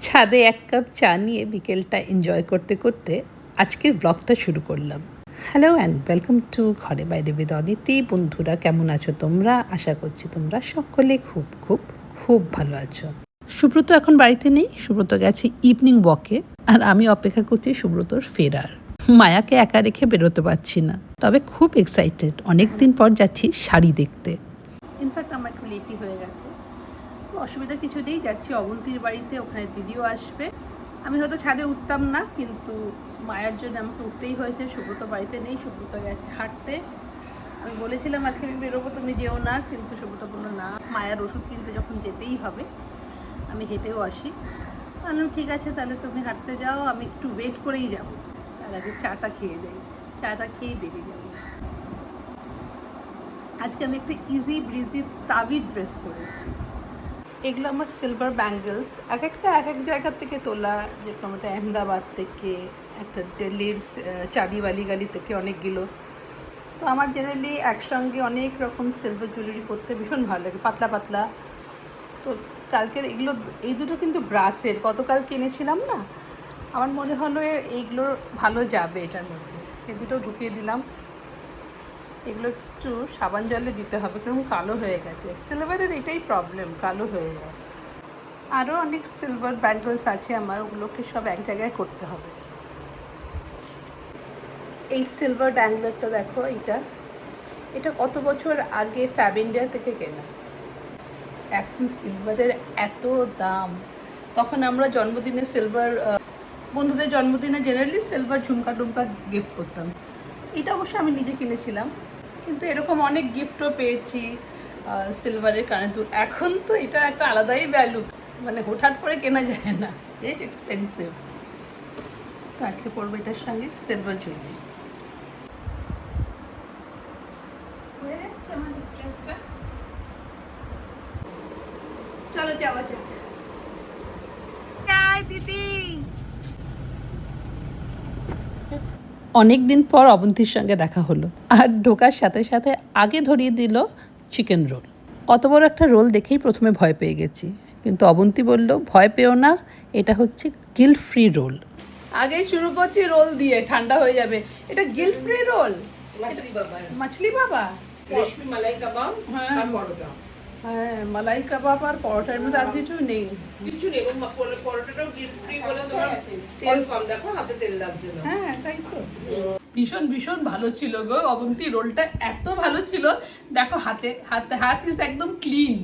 ছাদে এক কাপ চা নিয়ে বিকেলটা এনজয় করতে করতে আজকের ব্লগটা শুরু করলাম। হ্যালো অ্যান্ড ওয়েলকাম টু ঘরে বাইরে উইথ অদিতি। বন্ধুরা, কেমন আছো তোমরা? আশা করছি তোমরা সকলে খুব খুব খুব ভালো আছো। সুব্রত এখন বাড়িতে নেই, সুব্রত গেছে ইভিনিং ওয়াকে, আর আমি অপেক্ষা করছি সুব্রতর ফেরার। মায়াকে একা রেখে বেরোতে পারছি না, তবে খুব এক্সাইটেড। অনেক দিন পর যাচ্ছি শাড়ি দেখতে। ইনফ্যাক্ট আমার একটু লেটই হয়ে গেছে, অসুবিধা কিছু নেই। যাচ্ছি অবন্তীর বাড়িতে, ওখানে দিদিও আসবে। আমি হয়তো ছাদে উঠতাম না, কিন্তু মায়ের জন্য আমাকে উঠতেই হয়েছে। সুব্রত বাড়িতে নেই, সুব্রত গেছে হাঁটতে। আমি বলেছিলাম আজকে আমি বেরোবো, তুমি যেও না, কিন্তু সুব্রত বললো না, মায়ের ওষুধ কিনতে যখন যেতেই হবে আমি হেঁটেও আসি। বললাম ঠিক আছে, তাহলে তুমি হাঁটতে যাও, আমি একটু ওয়েট করেই যাবো। তার আগে চাটা খেয়ে যাই, চাটা খেয়েই বেরিয়ে যাবো। আজকে আমি একটা ইজি ব্রিজি তাবির ড্রেস পরেছি। এগুলো আমার সিলভার ব্যাঙ্গেলস, এক একটা এক এক জায়গা থেকে তোলা। যেরকম একটা আহমেদাবাদ থেকে, একটা দিল্লির চাঁদিওয়ালি গালি থেকে অনেকগুলো। তো আমার জেনারেলি একসঙ্গে অনেক রকম সিলভার জুয়েলারি পরতে ভীষণ ভালো লাগে, পাতলা পাতলা। তো কালকের এগুলো, এই দুটো কিন্তু ব্রাসের, গতকাল কিনেছিলাম না, আমার মনে হলো এইগুলো ভালো যাবে এটার মধ্যে। এই দুটো ঢুকিয়ে দিলাম। এগুলো একটু সাবান জলে দিতে হবে, কারণ কালো হয়ে গেছে। সিলভারের এটাই প্রবলেম, কালো হয়ে যায়। আরও অনেক সিলভার ব্যাঙ্গলস আছে আমার, ওগুলোকে সব এক জায়গায় করতে হবে। এই সিলভার ব্যাঙ্গলটা দেখো, এটা কত বছর আগে ফ্যাব ইন্ডিয়া থেকে কেনা। এখন সিলভারের এত দাম। তখন আমরা জন্মদিনে সিলভার, বন্ধুদের জন্মদিনে জেনারেলি সিলভার ঝুমকা টুমকা গিফট করতাম। এটা অবশ্য আমি নিজে কিনেছিলাম, কিন্তু এরকম অনেক গিফটও পেয়েছি সিলভারের কানের দুল। এখন তো এটা একটা আলাদাই ভ্যালু, মানে হঠাৎ করে কেনা যায় না, বেশ এক্সপেন্সিভ। তো আজকে পরবো এটার সঙ্গে সিলভার জুয়েলারি। হয়ে যাচ্ছে আমাদের ড্রেসটা। চলো যাওয়া যাক। দিদি, অনেক দিন পর অবন্তীর সঙ্গে দেখা হলো, আর ঢোকার সাথে সাথে আগে ধরিয়ে দিল চিকেন রোল। কত বড় একটা রোল দেখেই প্রথমে ভয় পেয়ে গেছি, কিন্তু অবন্তী বলল ভয় পেও না, এটা হচ্ছে গিল্ট ফ্রি রোল। আগেই শুরু করছি রোল দিয়ে, ঠান্ডা হয়ে যাবে। এটা গিল্ট ফ্রি রোল, মাছলি বাবা, রেশমি মালাই কাবাব আর পরোটা। হ্যাঁ, মালাই কাবাব আর পরোটার মধ্যে আর কিছু নেই। কিছু নেই, এবং পরোটাটাও গিল্ট ফ্রি বলে তোমার তেল কম, দেখো হাতে তেল লাগছে না। হ্যাঁ, তাই তো। ভীষণ ভীষণ ভালো ছিল গো অবন্তী, রোলটা এত ভালো ছিল। দেখো হাতে হাতে হাত ইজ একদম ক্লিন।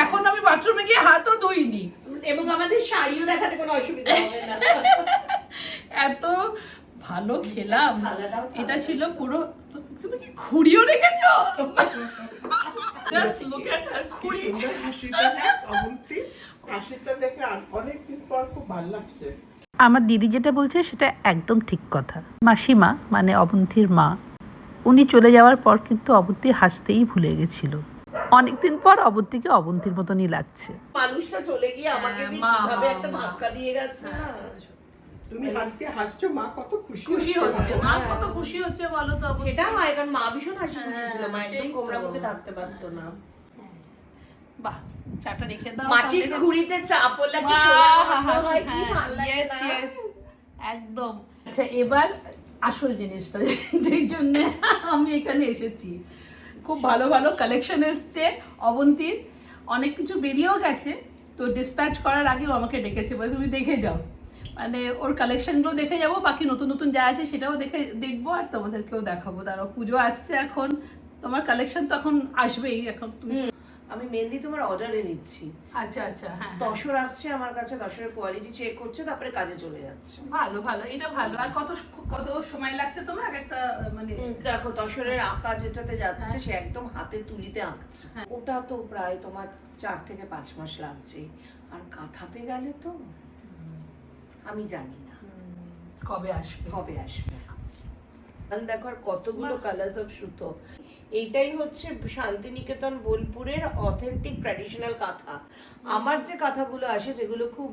এখন আমি বাথরুমে গিয়ে হাতও ধুইনি, এবং আমাদের শাড়িও দেখাতে কোনো অসুবিধা হবে না। এত ভালো খেলাম। এটা ছিল পুরো, তুমি কি খুঁড়িও রেখেছো? জাস্ট লুক এট হার খুঁড়ি। হাসিটা দেখ অবন্তী, হাসিটা দেখে অনেকদিন পর খুব ভালো লাগছে। আমার দিদি যেটা বলছে সেটা একদম ঠিক কথা। মাসিমা মানে অবন্তীর মা, উনি চলে যাওয়ার পর কিন্তু অবন্তী হাসতেই ভুলে গেছিল। অনেকদিন পর অবন্তীকে অবন্তীর মতনই লাগছে। মানুষটা চলে গিয়ে আমাকে দিয়ে কিভাবে একটা ধাক্কা দিয়ে গেছে না। তুমি হাসতে হাসছো, মা কত খুশি হচ্ছে। মা কত খুশি হচ্ছে বলো তো। সেটা হয়, কারণ মা ভীষণ হাসি খুশি ছিল, মা একদম কোমরা মুখে থাকতে পারতো না। বাহ, চাটা রেখে দাও। মাটির খুঁড়িতে চা পড়লে কি সোনা গন্ধ হয়, কি ভালো লাগে না? একদম। আচ্ছা, এবার আসল জিনিসটা, যেই জন্য আমি এখানে এসেছি। খুব ভালো ভালো কালেকশন এসছে অবন্তীর, অনেক কিছু বেরিয়েও গেছে। তো ডিসপ্যাচ করার আগেও আমাকে ডেকেছে, বলে তুমি দেখে যাও, মানে ওর কালেকশনগুলো দেখে যাবো, বাকি নতুন নতুন যা আছে সেটাও দেখবো, আর তোমাদেরকেও দেখাবো। তারও পুজো আসছে এখন, তোমার কালেকশন তো এখন আসবেই। এখন তুমি, আমি মেনলি তোমার অর্ডারে নিচ্ছি। আচ্ছা আচ্ছা, হ্যাঁ, তসর আসছে আমার কাছে, তসরের কোয়ালিটি চেক করছে, তারপরে কাজে চলে যাচ্ছে। ভালো ভালো, এটা ভালো। আর কত কত সময় লাগছে তোমার এক একটা, মানে দেখো তসরের আঁকা যেটাতে যাচ্ছে, সে একদম হাতে তুলিতে আঁকছে, ওটা তো প্রায় তোমার 4 থেকে 5 মাস লাগছে। আর কাঁথাতে গেলে তো আমি জানি না কবে আসবে। দেখো আর কতগুলো কালার্স অফ সুতো। এইটাই হচ্ছে শান্তিনিকেতন বোলপুরের অথেন্টিক ট্র্যাডিশনাল কাঁথা। আমার যে কাঁথাগুলো আসে যেগুলো খুব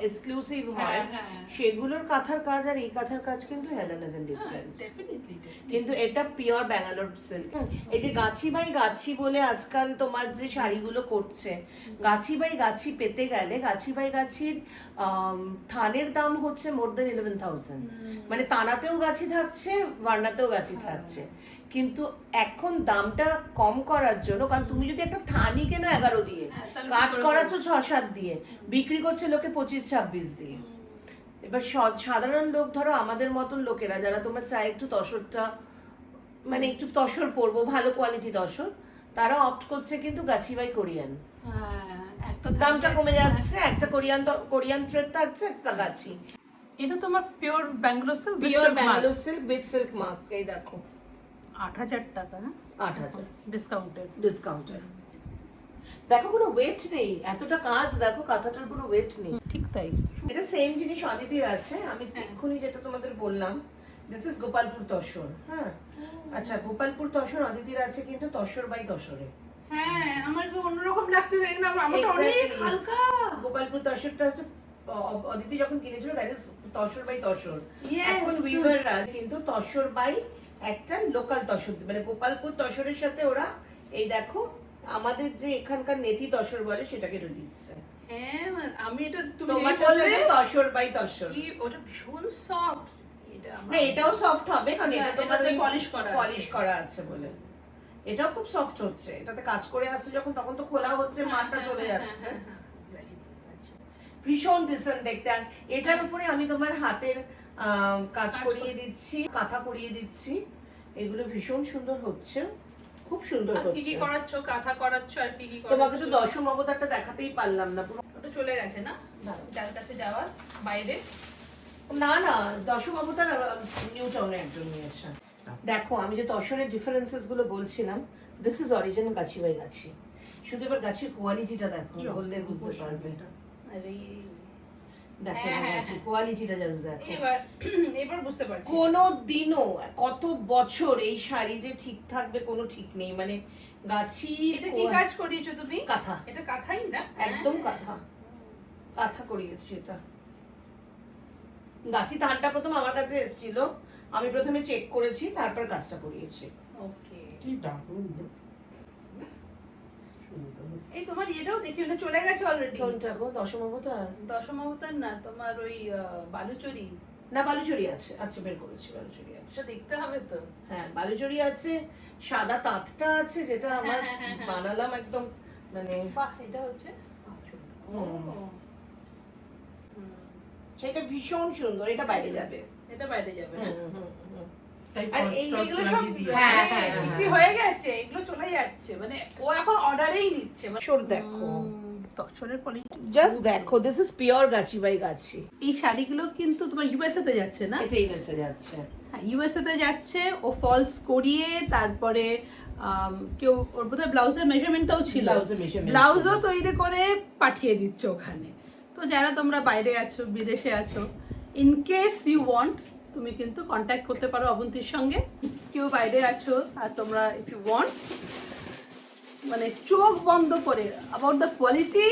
এক্সক্লুসিভ হয়, সেগুলোর কাঁথার কাজ আর এই কাঁথার কাজ কিন্তু হেলেন ডিফারেন্স। কিন্তু এটা পিওর ব্যাঙ্গালোর সিল্ক। এই যে গাছি বাই গাছি বলে আজকাল তোমার যে শাড়িগুলো করছে, গাছি বাই গাছি পেতে গেলে গাছি বাই গাছির থানের দাম হচ্ছে মোর দেন 11,000। মানে তানাতেও গাছি থাকছে, ভার্নাতেও গাছি থাকছে। কিন্তু এখন দামটা কম করার জন্য, কারণ তুমি যদি একটা থানি কেনো 11 দিয়ে, কাজ করাচ্ছ 6-7 দিয়ে, বিক্রি করছে লোকে 25-26 দিয়ে। এবার সাধারণ লোক, ধরো আমাদের মতন লোকেরা যারা তোমার চায় একটু তসরটা, মানে একটু তসর পরবো, ভালো কোয়ালিটি তসর, তারা অপ্ট করছে কিন্তু গাছি বাই কোরিয়ান। দামটা কমে যাচ্ছে, একটা কোরিয়ান থ্রেড থাকছে, একটা গাছি। এটা তোমার pure Bangalore silk, pure Bangalore silk with silk mark. এই দেখো 8,000 টাকা। 8,000 ডিসকাউন্টেড। দেখো কোনো ওয়েট নেই, এতটা কাজ দেখো, কাঁথাটার কোনো ওয়েট নেই। ঠিক তাই। এটা সেম জিনিস অদিতির আছে, আমি এক্ষুনি যেটা তোমাদের বললাম, দিস ইজ গোপালপুর তসর। হ্যাঁ, আচ্ছা, গোপালপুর তসর অদিতির আছে কিন্তু তসর বাই তসরে। হ্যাঁ, আমার তো অন্যরকম লাগছে, দেখেন আমারটা অনেক হালকা। গোপালপুর তসরটা হচ্ছে অদিতি যখন কিনেছিল, that is tussar by tussar. Yes. এখন উইভাররা কিন্তু তসর বাই একটা লোকাল তসর, মানে গোপালপুর তসরের সাথে ওরা এই দেখো আমাদের যে এখানকার নেতি তসর বলে সেটাকে দিচ্ছে। হ্যাঁ, আমি এটা তুমি তোমারটা বললে হচ্ছে তসর বাই তসর। কি ওটা ভীষণ সফট। এটা না, এটাও সফট হবে, কারণ এটা তোমার এটাতে পলিশ করা আছে বলে। এটাও খুব সফট হচ্ছে, এটাতে কাজ করে আসছে যখন, তখন তো খোলা হচ্ছে, মানটা চলে যাচ্ছে। ভীষণ ডিসেন্ট দেখতে। আর এটার উপরে আমি তোমার হাতের কাজ করিয়ে দিচ্ছি, কাঁথা করিয়ে দিচ্ছি, এগুলো ভীষণ সুন্দর হচ্ছে, খুব সুন্দর কি হচ্ছে। কি করাচ্ছো, কাঁথা করাচ্ছো আর কি কি করাচ্ছো? তোমাকে তো দশম অবতারটা দেখাতেই পারলাম না পুরো। ওটা চলে গেছে না, যার কাছে যাওয়ার বাইরে। না না, দশম অবতার নিউ টাউনে একজন নিয়েছে। দেখো আমি যে তসরের ডিফারেন্সেস গুলো বলছিলাম, this is original Gachhi by গাছি। শুধু এবার গাছের কোয়ালিটিটা দেখো, বললে বুঝতে পারবে। আরে দেখো গাছের কোয়ালিটিটা জাস্ট দেখো। এবার বুঝতে পারছি। কোনো দিনও কত বছর এই শাড়ি যে ঠিক থাকবে কোনো ঠিক নেই। মানে গাছি। এটা কি কাজ করিয়েছো তুমি? কাঁথা। এটা কাঁথাই না? একদম কাঁথা, কাঁথা করিয়েছি এটা। গাছি ধানটা প্রথম আমার কাছে এসেছিল, আমি প্রথমে চেক করেছি, তারপর কাজটা করিয়েছি। ওকে, কি দারুণ। এই তোমার এটাও দেখি, ওটা চলে গেছে অলরেডি। কোনটা গো? দশম অবতার? দশম অবতার না, তোমার ওই বালুচরি। না, বালুচরি আছে। আচ্ছা, বের করেছি, বালুচরি আছে। এটা দেখতে হবে তো। হ্যাঁ, বালুচরি আছে, সাদা তাঁতটা আছে, যেটা আমার বানালাম একদম, মানে বাহ, এটা হচ্ছে সেটা ভীষণ সুন্দর। এটা বাইরে যাবে, এটা বাইরে যাবে। আর এইগুলো সব বিক্রি হয়ে গেছে, এগুলো চলে যাচ্ছে, মানে ও এখন অর্ডারেই নিচ্ছে। সর দেখো, তসরের পলি, জাস্ট দেখো, this is pure Gachhi by গাছি। এই শাড়িগুলো কিন্তু তোমার ইউএসএ তে যাচ্ছে না? এটা ইউএসএ যাচ্ছে। হ্যাঁ, ইউএসএ তে যাচ্ছে। ও ফলস করিয়ে তারপরে কেউ ওর বোধহয় ব্লাউজের মেজারমেন্টটাও ছিল, ব্লাউজও তৈরি করে পাঠিয়ে দিচ্ছে ওখানে। তো যারা তোমরা বাইরে আছো, বিদেশে আছো, ইন কেস ইউ ওয়ান্ট, তুমি কিন্তু কন্ট্যাক্ট করতে পারো অবন্তীর সঙ্গে। কেউ বাইরে আছো আর তোমরা ইফ ইউ ওয়ান্ট, মানে চোখ বন্ধ করে about the quality,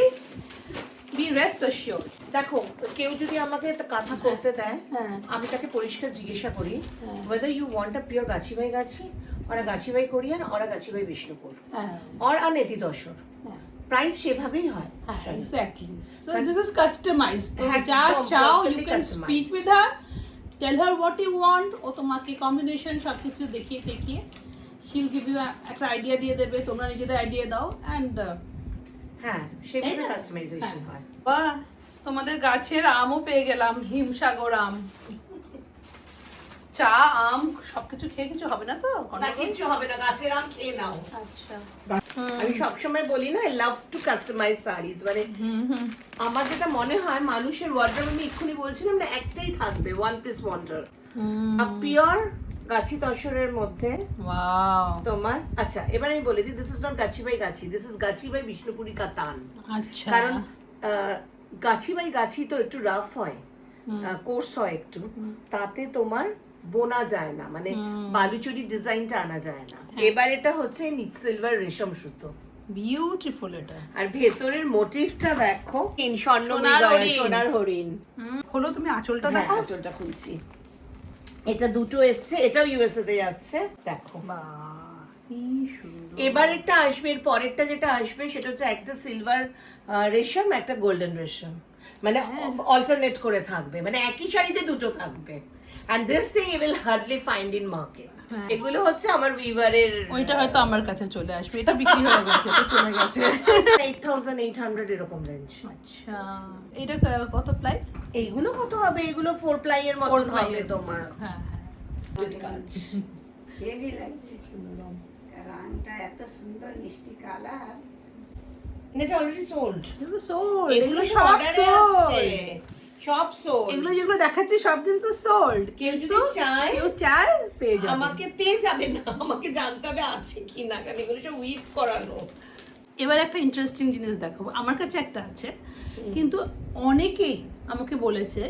be rest assure. দেখো, কেউ যদি আমাকে কাঁথা করতে দেয়, হ্যাঁ, আমি তাকে পরিষ্কার জিজ্ঞাসা করি whether you want a pure Ghicha by Ghicha, or a Ghicha by Korean, or a Ghicha by Bishnupur, হ্যাঁ, or a নেতি তসর। হ্যাঁ, প্রাইস সেভাবেই হয়। Exactly. So this is customized. তো একদম, যা চাও you totally can customized. Speak with her, tell her what you want. ও তোমাকে কম্বিনেশন সবকিছু দেখিয়ে দেখিয়ে শিল গিভ ইউ একটা আইডিয়া দিয়ে দেবে, তোমরা নিজেদের আইডিয়া দাও অ্যান্ড হ্যাঁ, সেভাবে কাস্টমাইজেশন হয়। বাহ, তোমাদের গাছের আমও পেয়ে গেলাম, হিমসাগর আম। চা, আম সবকিছু খেয়ে কিছু হবে না তো? না, কিচ্ছু হবে না, গাছের আম খেয়ে নাও। আচ্ছা, আমি সবসময় বলি না, I love to customise saris. মানে আমার যেটা মনে হয়, মানুষের ওয়ার্ড্রোব, আমি এক্ষুনি বলছিলাম না, একটাই থাকবে, ওয়ান পিস ওয়ান্ডার, পিওর গাছি তসরের মধ্যে। ওয়াও, তোমার আচ্ছা, এবার আমি বলে দিই, this is not Gachhi by Gachhi, this is Gachhi by Bishnupuri কাতান। আচ্ছা, কারণ গাছি বাই গাছি তো একটু রাফ হয়, কোর্স হয় একটু, তাতে তোমার বোনা যায় না, মানে বালুচুরি ডিজাইনটা আনা যায় না। এবার এটা হচ্ছে নিচ সিলভার রেশম সুতো, বিউটিফুল এটা। আর ভেতরের মোটিভটা দেখো, স্বর্ণ সোনার মৃগয়া, হরিণ। সোনার হরিণ। হলো, তুমি আঁচলটা হ্যাঁ, দেখো। আঁচলটা খুলছি। এটা দুটো এসছে, এটাও ইউএসএ তে যাচ্ছে, দেখো। বাহ, কি সুন্দর। এবার একটা আসবে, এর পরেরটা যেটা আসবে সেটা হচ্ছে একটা সিলভার রেশম, একটা গোল্ডেন রেশম, মানে অল্টারনেট করে থাকবে, মানে একই শাড়িতে দুটো থাকবে। and this thing you will hardly find in market. এগুলো হচ্ছে আমার উইভারের, ওইটা হয়তো আমার কাছে চলে আসবে, এটা বিক্রি হয়ে গেছে, এটা চলে গেছে। 8800 এরকম রেঞ্জ। আচ্ছা, এটা কত প্লাই? এইগুলো কত হবে? এগুলো 4 প্লাই এর মতো 4 ply হবে এর। তোমার। হ্যাঁ কাজ। হেভি লাগছে, রংটা এত সুন্দর মিষ্টি কালার। এটা অলরেডি সোল্ড, এগুলো সোল্ড, এগুলো এগুলো সব সোল্ড। সব সোল্ড। এগুলো যেগুলো দেখাচ্ছি সব কিন্তু সোল্ড। কেউ যদি চায়, কেউ চায় পেয়ে যাবে। আমাকে পেয়ে যাবে না, আমাকে জানতে হবে আছে কি না, কারণ এগুলো সব উইভ করানো। এবার একটা ইন্টারেস্টিং জিনিস দেখাবো, আমার কাছে একটা আছে, কিন্তু অনেকেই আমাকে বলেছে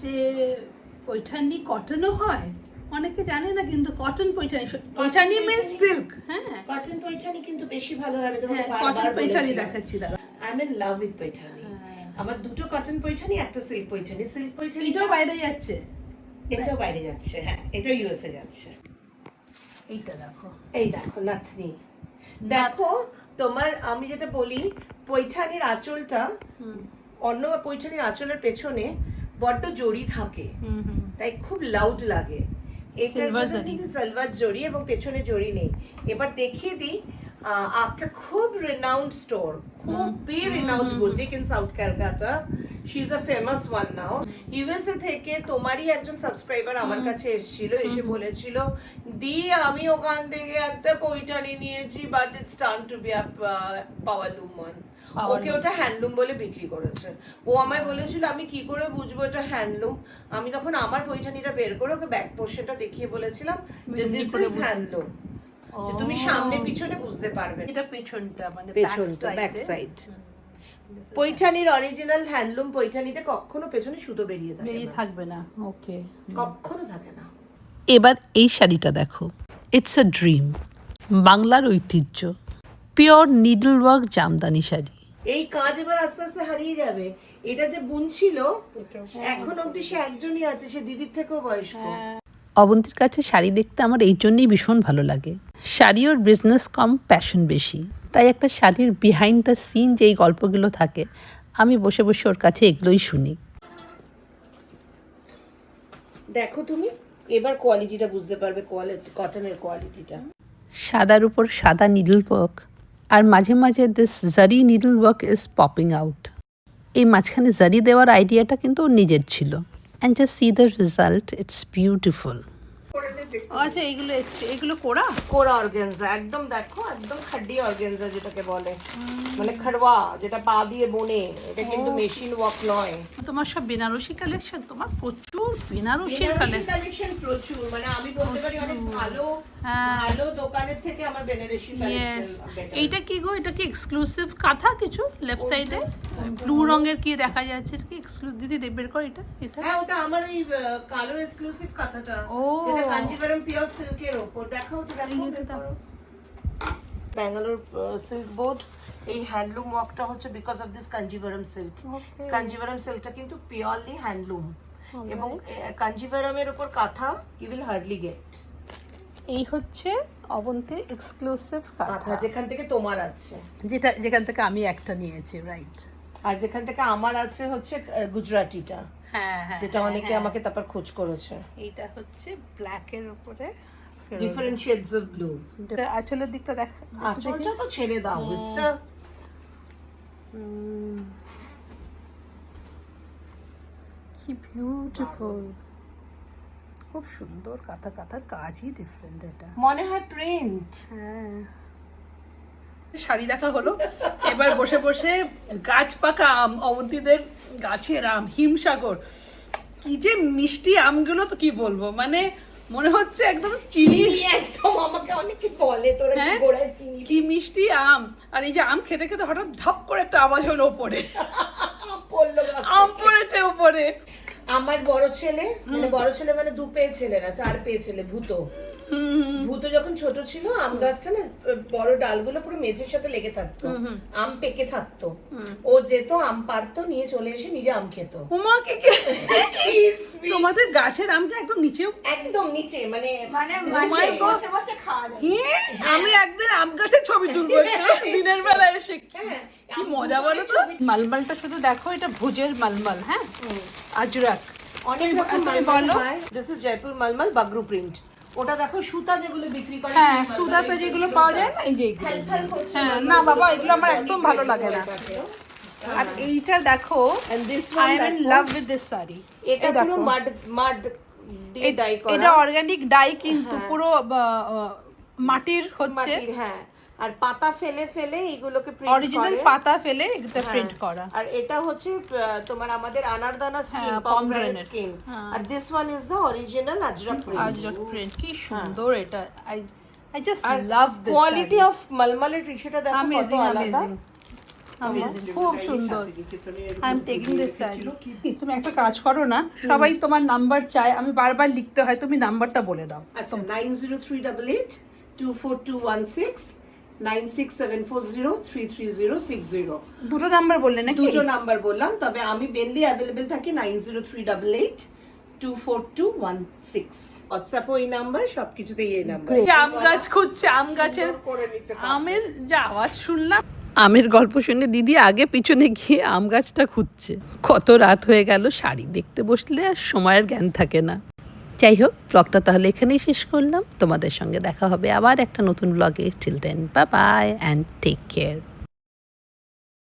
যে পৈঠানি কটনও হয়, অনেকে জানে না কিন্তু cotton Paithani, Paithani means silk. হ্যাঁ, কটন পৈঠানি কিন্তু বেশি ভালো হবে, তোমাকে হ্যাঁ, বারবার কটন পৈঠানি বলেছিলাম। দেখাচ্ছি দাদা। I am in love with Paithani. আমার দুটো কটন পৈঠানি, একটা সিল্ক পৈঠানি। সিল্ক পৈঠানি এটাও বাইরে যাচ্ছে, এটাও বাইরে যাচ্ছে, হ্যাঁ এটাও ইউএসএ যাচ্ছে। এইটা দেখো, এই দেখো নাথনি, দেখো তোমার, আমি যেটা বলি পৈঠানির আঁচলটা, অন্য পৈঠানির আঁচলের পেছনে বড্ড জড়ি থাকে, তাই খুব লাউড লাগে। এটা Silver জরি। কিন্তু সিলভার জড়ি এবং পেছনে জড়ি নেই। এবার দেখিয়ে দিই, একটা খুব রিনাউন্ড স্টোর, খুবই renowned boutique in south Calcutta. She is a famous one now. USA থেকে তোমারই একজন সাবস্ক্রাইবার আমার কাছে এসেছিল, এসে বলেছিল দি আমি ওখান থেকে একটা পৈঠানি নিয়েছি, but it's turn to be a powerloom one. Okay ওটা হ্যান্ডলুম বলে বিক্রি করেছে। ও আমায় বলেছিল আমি কি করে বুঝবো এটা হ্যান্ডলুম। আমি তখন আমার পৈঠানিটা বের করে ওকে ব্যাক পোর্শনটা দেখিয়ে বলেছিলাম যে দিস ইজ হ্যান্ডলুম, যে তুমি সামনে পিছনে বুঝতে পারবে। এটা পেছনটা, মানে পেছনটা, ব্যাক সাইড। পৈঠানির অরিজিনাল হ্যান্ডলুম পৈঠানিতে কখনো পেছনে সুতো বেরিয়ে থাকে বেরিয়ে না, থাকবে না। ওকে, কখনো থাকে না। এবার এই শাড়িটা দেখো, ইটস আ ড্রিম, বাংলার ঐতিহ্য, pure needle work Jamdani sari. এই কাজ এবার আস্তে আস্তে হারিয়ে যাবে। এটা যে বুনছিল এখন অবধি সে একজনই আছে, সে দিদির থেকেও বয়স্ক। অবন্তীর কাছে শাড়ি দেখতে আমার এই জন্যই ভীষণ ভালো লাগে। শাড়ি ওর বিজনেস কম, প্যাশন বেশি, তাই একটা শাড়ির বিহাইন্ড দ্য সিন যেই গল্পগুলো থাকে, আমি বসে বসে ওর কাছে এগুলোই শুনি। দেখো তুমি এবার কোয়ালিটিটা বুঝতে পারবে, কটনের কোয়ালিটিটা। সাদার উপর সাদা নিডল ওয়ার্ক, আর মাঝে মাঝে দিস জারি needle work is popping out. এই মাঝখানে জারি দেওয়ার আইডিয়াটা কিন্তু ওর নিজের ছিল। And just see the result, it's beautiful. আচ্ছা এইগুলো এসছে, এগুলো কোড়া কোরা অর্গানজা, একদম দেখো, একদম খাড্ডি অর্গানজা যেটাকে বলে, মানে খাড়ওয়া, যেটা পা দিয়ে বনে। এটা কিন্তু মেশিন ওয়ার্ক নয়। তোমার সব বেনারসি কালেকশন, তোমার প্রচুর বেনারসির কালেকশন। কালেকশন প্রচুর, মানে আমি বলতে পারি অনেক ভালো ভালো দোকানের থেকে আমার বেনারসি ইয়েস, কালেকশন। এইটা কি গো, এটা কি এক্সক্লুসিভ কাঁথা কিছু লেফট সাইডে ব্লু রঙের কি দেখা যাচ্ছে, এটা কি এক্সক্লুসিভ? দিদি বের কর এটা, এটা হ্যাঁ ওটা আমার ওই কালো এক্সক্লুসিভ কাঁথাটা, ও। যেটা কাঞ্জিভারম পিওর সিল্কের ওপর। দেখাও তো, দেখো এই বের দেখো। করো। ব্যাঙ্গালোর সিল্ক বোর্ড, এই হ্যান্ডলুম ওয়ার্কটা হচ্ছে because of this Kanjeevaram silk. Okay. Kanjeevaram সিল্কটা কিন্তু পিওরলি হ্যান্ডলুম, এবং কাঞ্জিভারমের উপর কাঁথা ইউ উইল হার্ডলি গেট। এই হচ্ছে অবন্তীর এক্সক্লুসিভ কাঁথা কাঁথা, যেখান থেকে তোমার আছে, যেখান থেকে আমি একটা নিয়েছি, রাইট? আর যেখান থেকে আমার আছে হচ্ছে গুজরাটিটা, হ্যাঁ হ্যাঁ, যেটা অনেকে আমাকে তারপর খোঁজ করেছে। এইটা হচ্ছে ব্ল্যাকের উপরে ডিফারেন্ট শেডস অফ ব্লু। আঁচলের দিকটা দেখ, আঁচলটা তো ছেড়ে দাও, ইটস আ কি বিউটিফুল, খুব সুন্দর কাঁথা, কাঁথার কাজই ডিফারেন্ট এটা। মনে হয় প্রিন্ট। হ্যাঁ, শাড়ি দেখা হলো, এবার বসে বসে গাছ পাকা আম, অবন্তীদের গাছের আম, হিমসাগর, কি যে মিষ্টি আমগুলো, তো কি বলবো, মানে মনে হচ্ছে একদম চিনি। একদম আমাকে অনেকে বলে তোরা কি হ্যাঁ? গোড়ায় চিনি কি মিষ্টি আম। আর এই যে আম খেতে খেতে হঠাৎ ঢপ করে একটা আওয়াজ হলো উপরে, পড়লো গাছ আম থেকে। পড়েছে উপরে। আমার বড় ছেলে মানে 2 পেয়ে ছেলে না 4 পেয়ে ছেলে ভূত যখন ছোট ছিল আম গাছটা না বড় ডালগুলো পুরো মেঝের সাথে লেগে থাকতো, আম পেকে থাকতো, ও যেত আম পারতো নিয়ে চলে এসে নিজে আম খেত। উমা কি তোমাদের গাছের আমটা একদম নিচেও? একদম নিচে মানে মানে বসে বসে খাওয়া যায়। আমি একদিন আম গাছের ছবি তুলবো দিনের বেলা এসে, কি মজা বলো তো। মালমালটা শুধু দেখো, এটা ভুজের মালমাল, হ্যাঁ আজরাক অনেক রকম তুমি মালমাল বলো। হয়। This is Jaipur malmal Bagru print. ওটা দেখো সুতা যেগুলো বিক্রি করে, হ্যাঁ সুদাতে যেগুলো পাওয়া যায় না, এই যে এইগুলো। হ্যাঁ না বাবা, এগুলো আমার একদম ভালো লাগে না। আর এইটা দেখো, And this I one am in দেখো, লাভ উইথ দিস শাড়ি। এটা পুরো মাড দিয়ে ডাই করা, এটা অর্গানিক ডাই, কিন্তু পুরো মাটির হচ্ছে, মাটির, হ্যাঁ। আর পাতা ফেলে ফেলে এগুলোকে প্রিন্ট অরিজিনাল করে, পাতা ফেলে এটা প্রিন্ট করা। আর এটা হচ্ছে তোমার আমাদের আনারদানা স্কিন, হ্যাঁ, পমগ্রানেট pomegranate। স্কিন। হ্যাঁ। আর this one is the original Ajrakh print. Ajrakh print, কি সুন্দর এটা। I just আর love this quality sari. Of মালমালের টিস্যুটা দেখো কত Amazing, আলাদা। amazing, খুব সুন্দর। I am taking this sari. তুমি একটা কাজ করো না, সবাই তোমার নাম্বার চায়, আমি বারবার লিখতে হয়, তুমি নাম্বারটা বলে দাও। আচ্ছা 90388 24216 9674033060। দুটো নাম্বার বললে নাকি? দুটো নাম্বার বললাম, তবে আমি মেনলি অ্যাভেলেবেল থাকি 90388 24216। হোয়াটসঅ্যাপও এই নাম্বার, সবকিছুতেই এই নাম্বার। আম গাছ খুঁজছে, আম গাছের আমের যা আওয়াজ শুনলাম। আমের গল্প শুনে দিদি আগে পিছনে গিয়ে আম গাছটা খুঁজছে। কত রাত হয়ে গেল, শাড়ি দেখতে বসলে আর সময়ের জ্ঞান থাকে না। যাই হোক, ব্লগটা তাহলে এখানেই শেষ করলাম। তোমাদের সঙ্গে দেখা হবে আবার একটা নতুন ব্লগে। Till then, bye bye and take care.